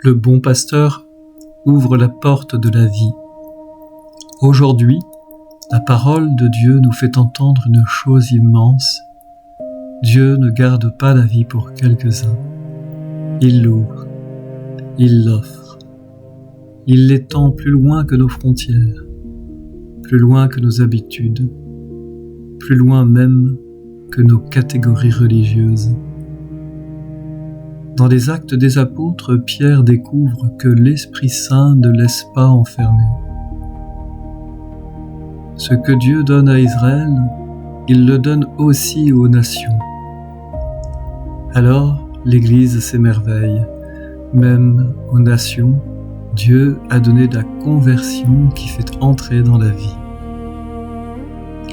Le bon pasteur ouvre la porte de la vie. Aujourd'hui, la parole de Dieu nous fait entendre une chose immense. Dieu ne garde pas la vie pour quelques-uns. Il l'ouvre, il l'offre. Il l'étend plus loin que nos frontières, plus loin que nos habitudes, plus loin même que nos catégories religieuses. Dans les Actes des Apôtres, Pierre découvre que l'Esprit Saint ne laisse pas enfermer. Ce que Dieu donne à Israël, il le donne aussi aux nations. Alors, l'Église s'émerveille. Même aux nations, Dieu a donné la conversion qui fait entrer dans la vie.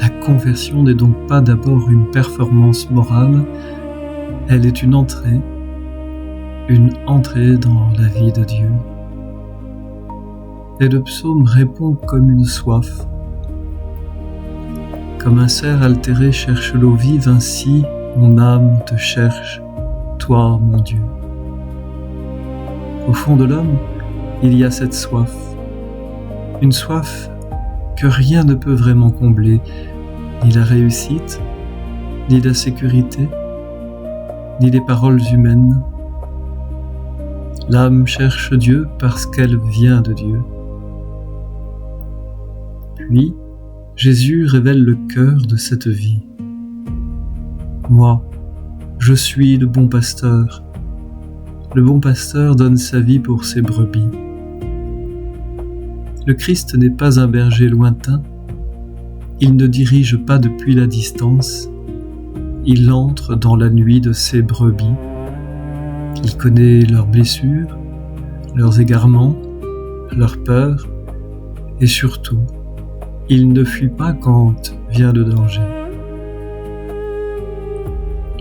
La conversion n'est donc pas d'abord une performance morale, elle est une entrée dans la vie de Dieu. Et le psaume répond comme une soif. Comme un cerf altéré cherche l'eau vive, ainsi mon âme te cherche, toi mon Dieu. Au fond de l'homme, il y a cette soif, une soif que rien ne peut vraiment combler, ni la réussite, ni la sécurité, ni les paroles humaines. L'âme cherche Dieu parce qu'elle vient de Dieu. Puis, Jésus révèle le cœur de cette vie. Moi, je suis le bon pasteur. Le bon pasteur donne sa vie pour ses brebis. Le Christ n'est pas un berger lointain. Il ne dirige pas depuis la distance. Il entre dans la nuit de ses brebis. Il connaît leurs blessures, leurs égarements, leurs peurs, et surtout, il ne fuit pas quand vient le danger.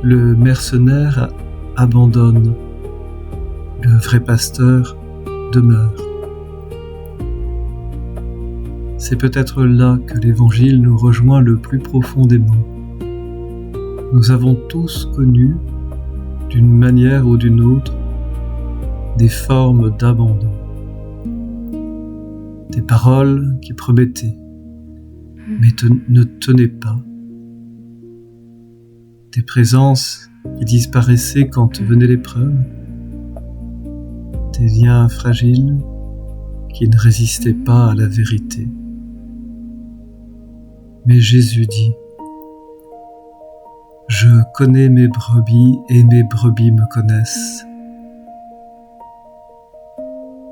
Le mercenaire abandonne, le vrai pasteur demeure. C'est peut-être là que l'Évangile nous rejoint le plus profondément. Nous avons tous connu, d'une manière ou d'une autre, des formes d'abandon. Des paroles qui promettaient, mais ne tenaient pas. Des présences qui disparaissaient quand venait l'épreuve. Des liens fragiles qui ne résistaient pas à la vérité. Mais Jésus dit: « Je connais mes brebis et mes brebis me connaissent. »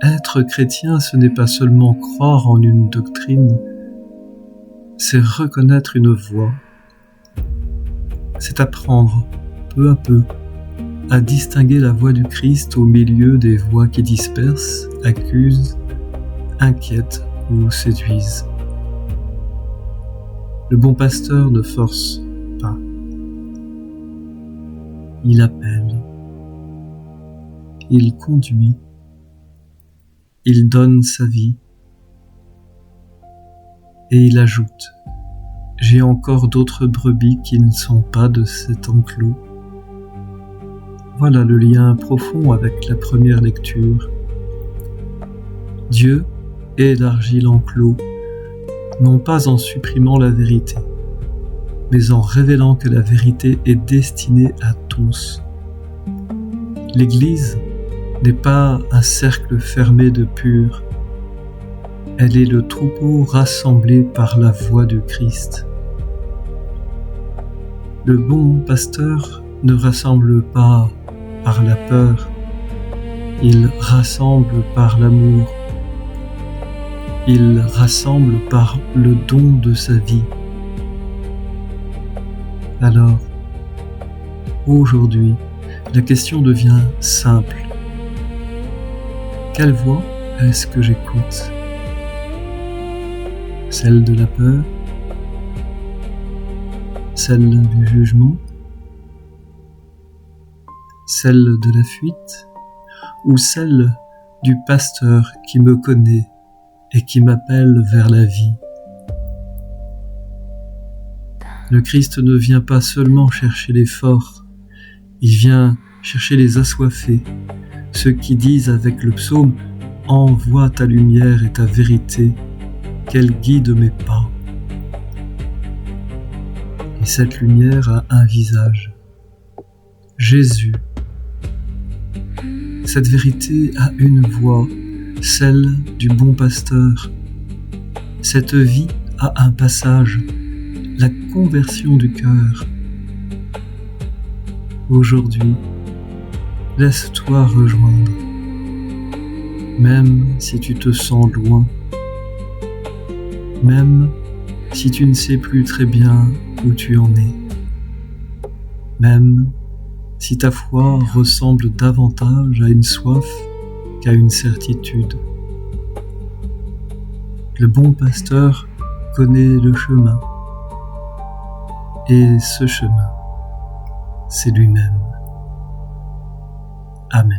Être chrétien, ce n'est pas seulement croire en une doctrine, c'est reconnaître une voie. C'est apprendre, peu à peu, à distinguer la voix du Christ au milieu des voix qui dispersent, accusent, inquiètent ou séduisent. Le bon pasteur ne force pas. Il appelle, il conduit, il donne sa vie et il ajoute: « J'ai encore d'autres brebis qui ne sont pas de cet enclos. » Voilà le lien profond avec la première lecture. Dieu élargit l'enclos, non pas en supprimant la vérité, mais en révélant que la vérité est destinée à tous. L'Église n'est pas un cercle fermé de purs, elle est le troupeau rassemblé par la voix du Christ. Le bon pasteur ne rassemble pas par la peur, il rassemble par l'amour, il rassemble par le don de sa vie. Alors, aujourd'hui, la question devient simple. Quelle voix est-ce que j'écoute ? Celle de la peur ? Celle du jugement ? Celle de la fuite ? Ou celle du pasteur qui me connaît et qui m'appelle vers la vie ? Le Christ ne vient pas seulement chercher les forts, il vient chercher les assoiffés, ceux qui disent avec le psaume « Envoie ta lumière et ta vérité, qu'elle guide mes pas ». Et cette lumière a un visage, Jésus. Cette vérité a une voix, celle du bon pasteur. Cette vie a un passage, la conversion du cœur. Aujourd'hui, laisse-toi rejoindre, même si tu te sens loin, même si tu ne sais plus très bien où tu en es, même si ta foi ressemble davantage à une soif qu'à une certitude. Le bon pasteur connaît le chemin, et ce chemin, c'est lui-même. Amen.